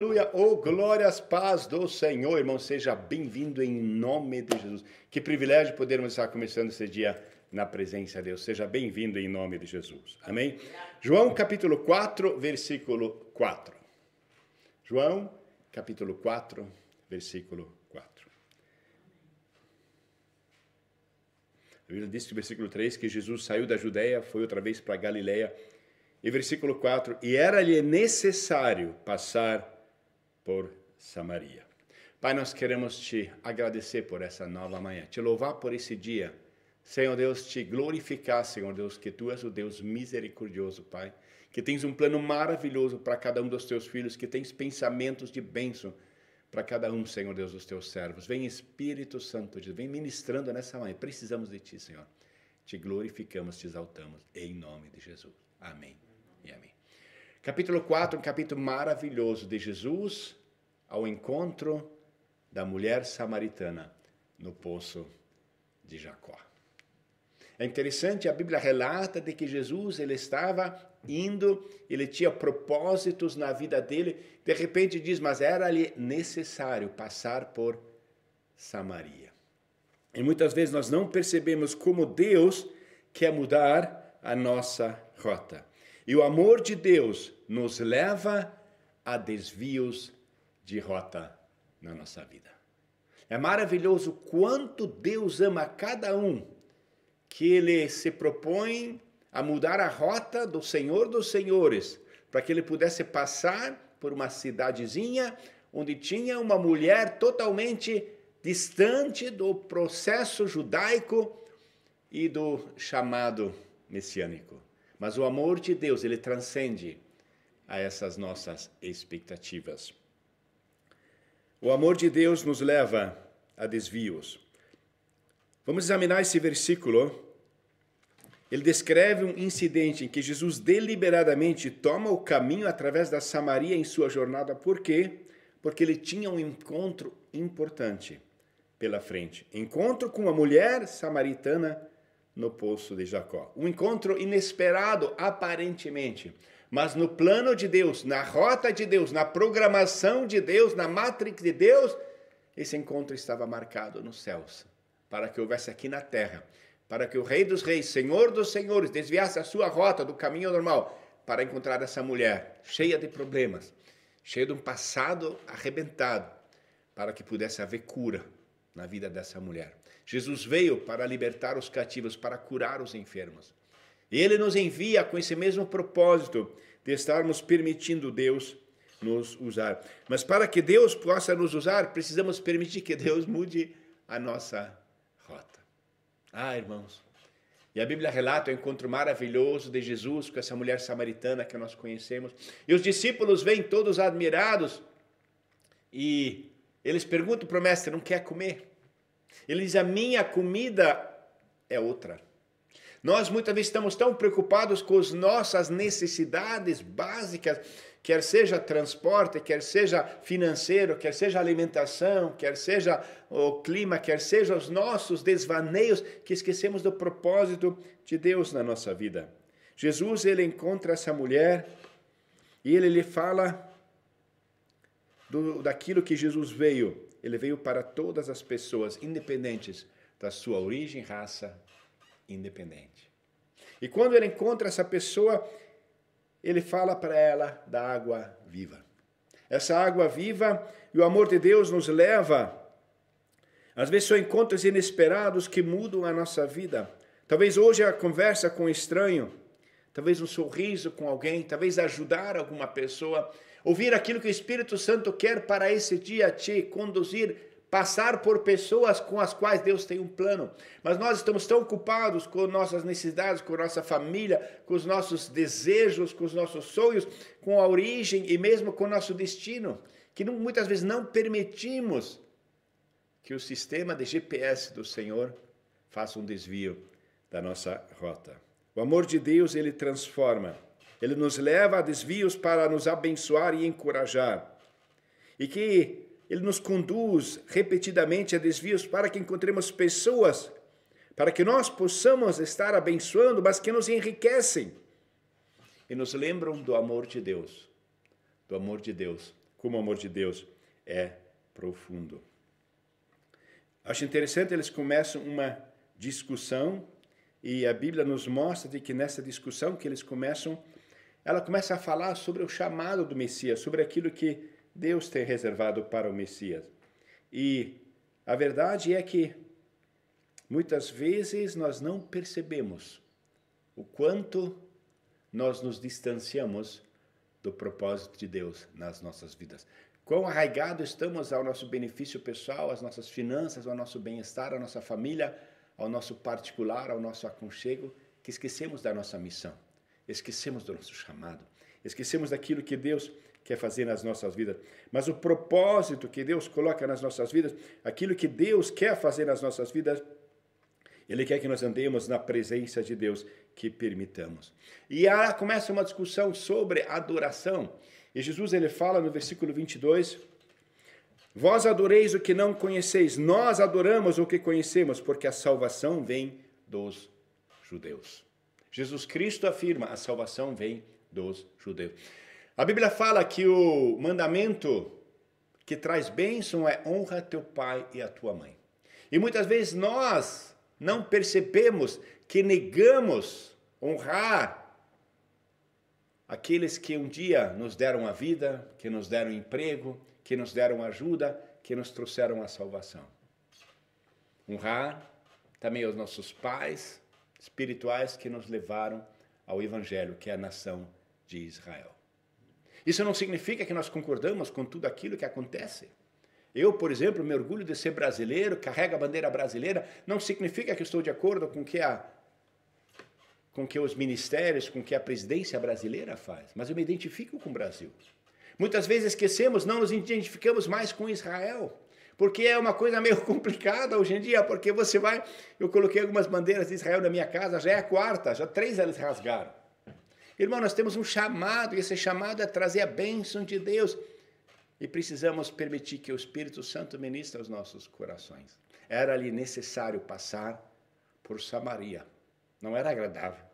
Aleluia, oh glórias, paz do Senhor, irmão, seja bem-vindo em nome de Jesus. Que privilégio podermos estar começando esse dia na presença de Deus. Seja bem-vindo em nome de Jesus. Amém? João capítulo 4, versículo 4. João capítulo 4, versículo 4. A Bíblia diz no versículo 3 que Jesus saiu da Judeia, foi outra vez para Galileia. E versículo 4, e era-lhe necessário passar por Samaria. Pai, nós queremos te agradecer por essa nova manhã, te louvar por esse dia. Senhor Deus, te glorificar, Senhor Deus, que tu és o Deus misericordioso, Pai, que tens um plano maravilhoso para cada um dos teus filhos, que tens pensamentos de bênção para cada um, Senhor Deus, dos teus servos. Vem Espírito Santo, vem ministrando nessa manhã. Precisamos de ti, Senhor. Te glorificamos, te exaltamos, em nome de Jesus. Amém e amém. Capítulo 4, um capítulo maravilhoso de Jesus ao encontro da mulher samaritana no poço de Jacó. É interessante, a Bíblia relata de que Jesus ele estava indo, ele tinha propósitos na vida dele, de repente diz, mas era-lhe necessário passar por Samaria. E muitas vezes nós não percebemos como Deus quer mudar a nossa rota. E o amor de Deus nos leva a desvios de rota na nossa vida. É maravilhoso quanto Deus ama cada um, que ele se propõe a mudar a rota do Senhor dos Senhores, para que ele pudesse passar por uma cidadezinha onde tinha uma mulher totalmente distante do processo judaico e do chamado messiânico. Mas o amor de Deus, ele transcende a essas nossas expectativas. O amor de Deus nos leva a desvios. Vamos examinar esse versículo. Ele descreve um incidente em que Jesus deliberadamente toma o caminho através da Samaria em sua jornada. Por quê? Porque ele tinha um encontro importante pela frente. Encontro com uma mulher samaritana no poço de Jacó. Um encontro inesperado, aparentemente, mas no plano de Deus, na rota de Deus, na programação de Deus, na matrix de Deus, esse encontro estava marcado nos céus, para que houvesse aqui na terra, para que o Rei dos Reis, Senhor dos Senhores, desviasse a sua rota do caminho normal, para encontrar essa mulher cheia de problemas, cheia de um passado arrebentado, para que pudesse haver cura na vida dessa mulher. Jesus veio para libertar os cativos, para curar os enfermos. E ele nos envia com esse mesmo propósito de estarmos permitindo Deus nos usar. Mas para que Deus possa nos usar, precisamos permitir que Deus mude a nossa rota. Irmãos, e a Bíblia relata o encontro maravilhoso de Jesus com essa mulher samaritana que nós conhecemos. E os discípulos vêm todos admirados e eles perguntam para o mestre, não quer comer? Ele diz, a minha comida é outra. Nós muitas vezes estamos tão preocupados com as nossas necessidades básicas, quer seja transporte, quer seja financeiro, quer seja alimentação, quer seja o clima, quer seja os nossos desvaneios, que esquecemos do propósito de Deus na nossa vida. Jesus, ele encontra essa mulher e ele lhe fala daquilo que Jesus veio. Ele veio para todas as pessoas, independentes da sua origem, raça, independente. E quando ele encontra essa pessoa, ele fala para ela da água viva. Essa água viva e o amor de Deus nos leva, às vezes, são encontros inesperados que mudam a nossa vida. Talvez hoje a conversa com um estranho, talvez um sorriso com alguém, talvez ajudar alguma pessoa, ouvir aquilo que o Espírito Santo quer para esse dia te conduzir, passar por pessoas com as quais Deus tem um plano. Mas nós estamos tão ocupados com nossas necessidades, com nossa família, com os nossos desejos, com os nossos sonhos, com a origem e mesmo com o nosso destino, que muitas vezes não permitimos que o sistema de GPS do Senhor faça um desvio da nossa rota. O amor de Deus, ele transforma. Ele nos leva a desvios para nos abençoar e encorajar. E que ele nos conduz repetidamente a desvios para que encontremos pessoas, para que nós possamos estar abençoando, mas que nos enriquecem. E nos lembram do amor de Deus como o amor de Deus é profundo. Acho interessante, eles começam uma discussão e a Bíblia nos mostra de que nessa discussão que eles começam, ela começa a falar sobre o chamado do Messias, sobre aquilo que Deus tem reservado para o Messias. E a verdade é que muitas vezes nós não percebemos o quanto nós nos distanciamos do propósito de Deus nas nossas vidas. Quão arraigados estamos ao nosso benefício pessoal, às nossas finanças, ao nosso bem-estar, à nossa família, ao nosso particular, ao nosso aconchego, que esquecemos da nossa missão, esquecemos do nosso chamado, esquecemos daquilo que Deus quer fazer nas nossas vidas. Mas o propósito que Deus coloca nas nossas vidas, aquilo que Deus quer fazer nas nossas vidas, Ele quer que nós andemos na presença de Deus, que permitamos. E aí começa uma discussão sobre adoração. E Jesus ele fala no versículo 22, vós adoreis o que não conheceis, nós adoramos o que conhecemos, porque a salvação vem dos judeus. Jesus Cristo afirma, a salvação vem dos judeus. A Bíblia fala que o mandamento que traz bênção é honra teu pai e a tua mãe. E muitas vezes nós não percebemos que negamos honrar aqueles que um dia nos deram a vida, que nos deram emprego, que nos deram ajuda, que nos trouxeram a salvação. Honrar também os nossos pais espirituais que nos levaram ao Evangelho, que é a nação de Israel. Isso não significa que nós concordamos com tudo aquilo que acontece. Eu, por exemplo, me orgulho de ser brasileiro, carrego a bandeira brasileira, não significa que estou de acordo com que os ministérios, com que a presidência brasileira faz, mas eu me identifico com o Brasil. Muitas vezes esquecemos, não nos identificamos mais com Israel, porque é uma coisa meio complicada hoje em dia, porque você vai, eu coloquei algumas bandeiras de Israel na minha casa, já é a quarta, já 3 eles rasgaram. Irmão, nós temos um chamado, e esse chamado é trazer a bênção de Deus, e precisamos permitir que o Espírito Santo ministre aos nossos corações. Era-lhe necessário passar por Samaria, não era agradável.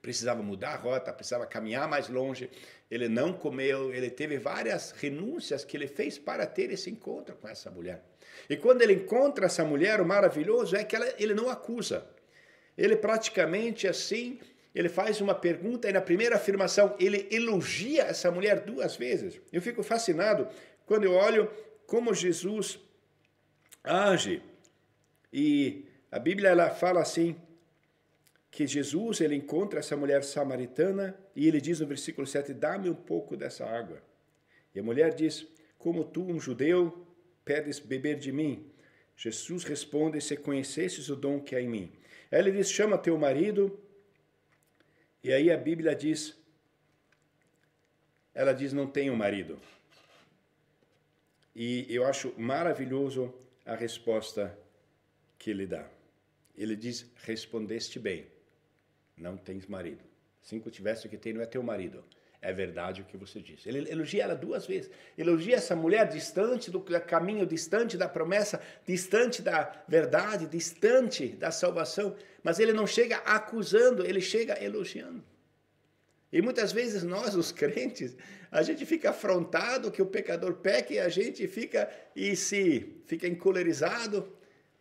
Precisava mudar a rota, precisava caminhar mais longe, ele não comeu, ele teve várias renúncias que ele fez para ter esse encontro com essa mulher. E quando ele encontra essa mulher, o maravilhoso é que ele não acusa. Ele praticamente assim, ele faz uma pergunta e na primeira afirmação ele elogia essa mulher 2 vezes. Eu fico fascinado quando eu olho como Jesus age. E a Bíblia ela fala assim, que Jesus ele encontra essa mulher samaritana e ele diz no versículo 7, dá-me um pouco dessa água. E a mulher diz, como tu, um judeu, pedes beber de mim? Jesus responde, se conhecesses o dom que há em mim. Ela diz, chama teu marido. E aí a Bíblia diz, ela diz, não tenho marido. E eu acho maravilhoso a resposta que ele dá. Ele diz, respondeste bem. Não tens marido. Se tivesse o que tem, não é teu marido. É verdade o que você disse. Ele elogia ela 2 vezes. Elogia essa mulher distante do caminho, distante da promessa, distante da verdade, distante da salvação. Mas ele não chega acusando, ele chega elogiando. E muitas vezes nós, os crentes, a gente fica afrontado que o pecador peca e a gente fica encolerizado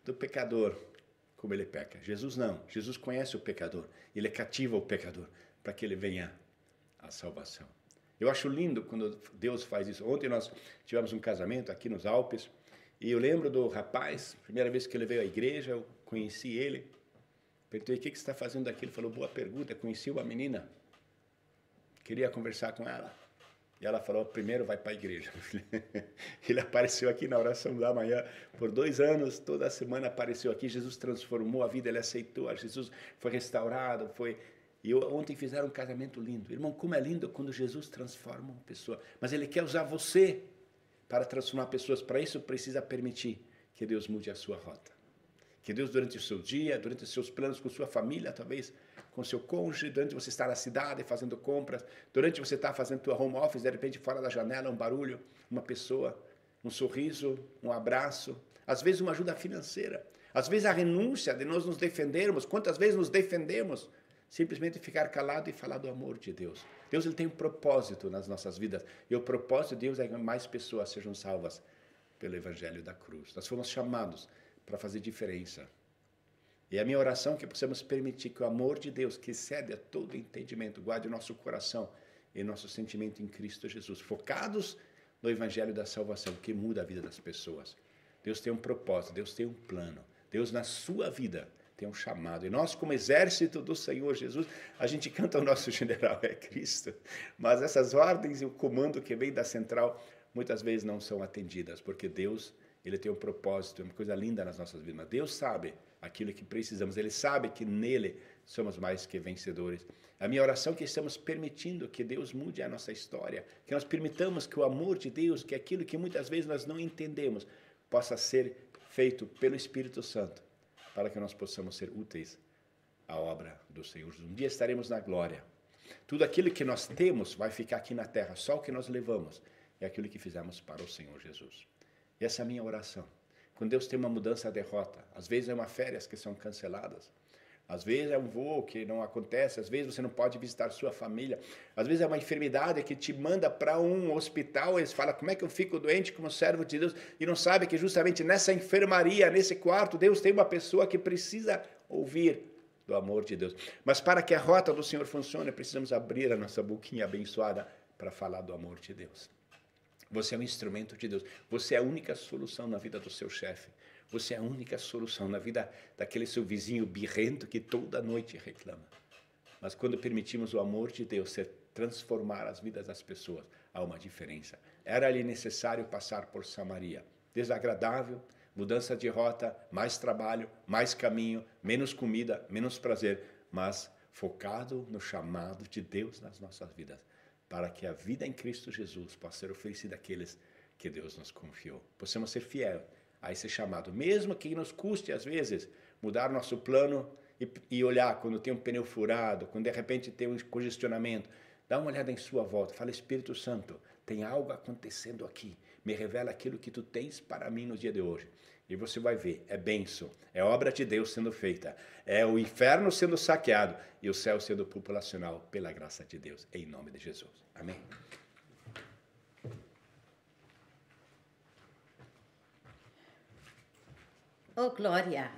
do pecador. Como ele peca. Jesus não. Jesus conhece o pecador. Ele cativa o pecador para que ele venha à salvação. Eu acho lindo quando Deus faz isso. Ontem nós tivemos um casamento aqui nos Alpes e eu lembro do rapaz, primeira vez que ele veio à igreja, eu conheci ele. Perguntei, o que você está fazendo aqui? Ele falou, boa pergunta, conheci uma menina. Queria conversar com ela. E ela falou, primeiro vai para a igreja. Ele apareceu aqui na oração da manhã por 2 anos, toda semana apareceu aqui, Jesus transformou a vida, ele aceitou, Jesus foi restaurado, E ontem fizeram um casamento lindo. Irmão, como é lindo quando Jesus transforma uma pessoa. Mas ele quer usar você para transformar pessoas. Para isso precisa permitir que Deus mude a sua rota. Que Deus, durante o seu dia, durante os seus planos com sua família, talvez com seu cônjuge, durante você estar na cidade fazendo compras, durante você estar fazendo tua home office, de repente fora da janela, um barulho, uma pessoa, um sorriso, um abraço, às vezes uma ajuda financeira, às vezes a renúncia de nós nos defendermos. Quantas vezes nos defendemos simplesmente ficar calado e falar do amor de Deus. Deus ele tem um propósito nas nossas vidas, e o propósito de Deus é que mais pessoas sejam salvas pelo Evangelho da cruz. Nós fomos chamados para fazer diferença. E a minha oração é que possamos permitir que o amor de Deus, que excede a todo entendimento, guarde o nosso coração e nosso sentimento em Cristo Jesus, focados no Evangelho da salvação, que muda a vida das pessoas. Deus tem um propósito, Deus tem um plano. Deus na sua vida tem um chamado. E nós, como exército do Senhor Jesus, a gente canta o nosso general é Cristo. Mas essas ordens e o comando que vem da central, muitas vezes não são atendidas, porque Deus, ele tem um propósito, é uma coisa linda nas nossas vidas. Mas Deus sabe aquilo que precisamos. Ele sabe que nele somos mais que vencedores. A minha oração é que estamos permitindo que Deus mude a nossa história, que nós permitamos que o amor de Deus, que é aquilo que muitas vezes nós não entendemos, possa ser feito pelo Espírito Santo, para que nós possamos ser úteis à obra do Senhor. Um dia estaremos na glória. Tudo aquilo que nós temos vai ficar aqui na terra, só o que nós levamos é aquilo que fizemos para o Senhor Jesus. E essa é a minha oração. Quando Deus tem uma mudança, de rota, às vezes é uma férias que são canceladas, às vezes é um voo que não acontece, às vezes você não pode visitar sua família, às vezes é uma enfermidade que te manda para um hospital, eles falam, como é que eu fico doente como servo de Deus, e não sabe que justamente nessa enfermaria, nesse quarto, Deus tem uma pessoa que precisa ouvir do amor de Deus. Mas para que a rota do Senhor funcione, precisamos abrir a nossa boquinha abençoada para falar do amor de Deus. Você é um instrumento de Deus. Você é a única solução na vida do seu chefe. Você é a única solução na vida daquele seu vizinho birrento que toda noite reclama. Mas quando permitimos o amor de Deus ser transformar as vidas das pessoas, há uma diferença. Era-lhe necessário passar por Samaria. Desagradável, mudança de rota, mais trabalho, mais caminho, menos comida, menos prazer, mas focado no chamado de Deus nas nossas vidas, para que a vida em Cristo Jesus possa ser oferecida àqueles que Deus nos confiou. Possamos ser fiéis a esse chamado, mesmo que nos custe, às vezes, mudar nosso plano e olhar quando tem um pneu furado, quando de repente tem um congestionamento. Dá uma olhada em sua volta, fala, Espírito Santo, tem algo acontecendo aqui, me revela aquilo que tu tens para mim no dia de hoje. E você vai ver, é bênção, é obra de Deus sendo feita, é o inferno sendo saqueado e o céu sendo populacional pela graça de Deus, em nome de Jesus. Amém. Oh, glória,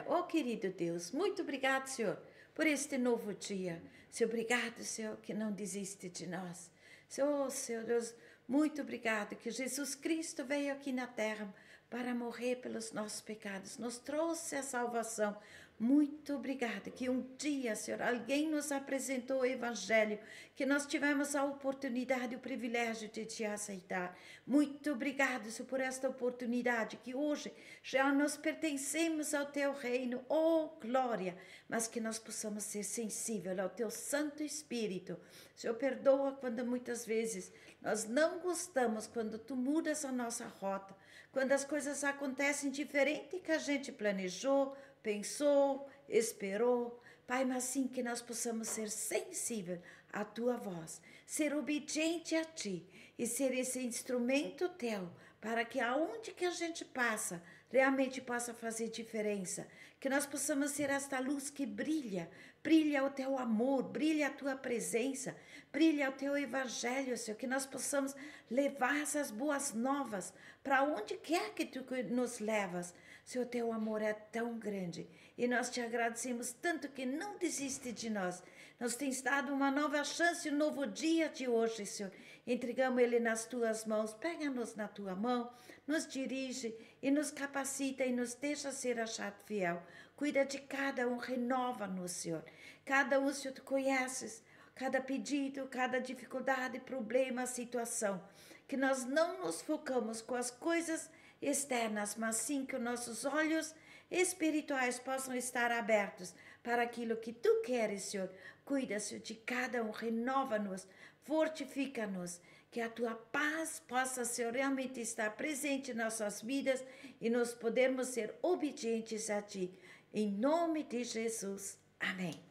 oh, querido Deus, muito obrigado, Senhor, por este novo dia. Senhor, obrigado, Senhor, que não desiste de nós. Senhor Deus, muito obrigado que Jesus Cristo veio aqui na terra para morrer pelos nossos pecados, nos trouxe a salvação. Muito obrigada que um dia, Senhor, alguém nos apresentou o Evangelho, que nós tivemos a oportunidade e o privilégio de te aceitar. Muito obrigado, Senhor, por esta oportunidade, que hoje já nós pertencemos ao teu reino, oh glória, mas que nós possamos ser sensíveis ao teu Santo Espírito. Senhor, perdoa quando muitas vezes nós não gostamos, quando tu mudas a nossa rota, quando as coisas acontecem diferente que a gente planejou, pensou, esperou. Pai, mas sim que nós possamos ser sensíveis à tua voz, ser obediente a ti e ser esse instrumento teu, para que aonde que a gente passa, realmente possa fazer diferença. Que nós possamos ser esta luz que brilha, brilha o teu amor, brilha a tua presença, brilha o teu evangelho, Senhor, que nós possamos levar essas boas novas para onde quer que tu nos levas. Senhor, teu amor é tão grande e nós te agradecemos tanto que não desiste de nós. Nos tens dado uma nova chance, um novo dia de hoje, Senhor. Entregamos ele nas tuas mãos, pega-nos na tua mão, nos dirige e nos capacita e nos deixa ser achado fiel. Cuida de cada um, renova-nos, Senhor. Cada um, Senhor, tu conheces, cada pedido, cada dificuldade, problema, situação. Que nós não nos focamos com as coisas externas, mas sim que os nossos olhos espirituais possam estar abertos para aquilo que tu queres, Senhor. Cuida, Senhor, de cada um, renova-nos, fortifica-nos, que a tua paz possa, Senhor, realmente estar presente em nossas vidas e nós podermos ser obedientes a ti. Em nome de Jesus. Amém.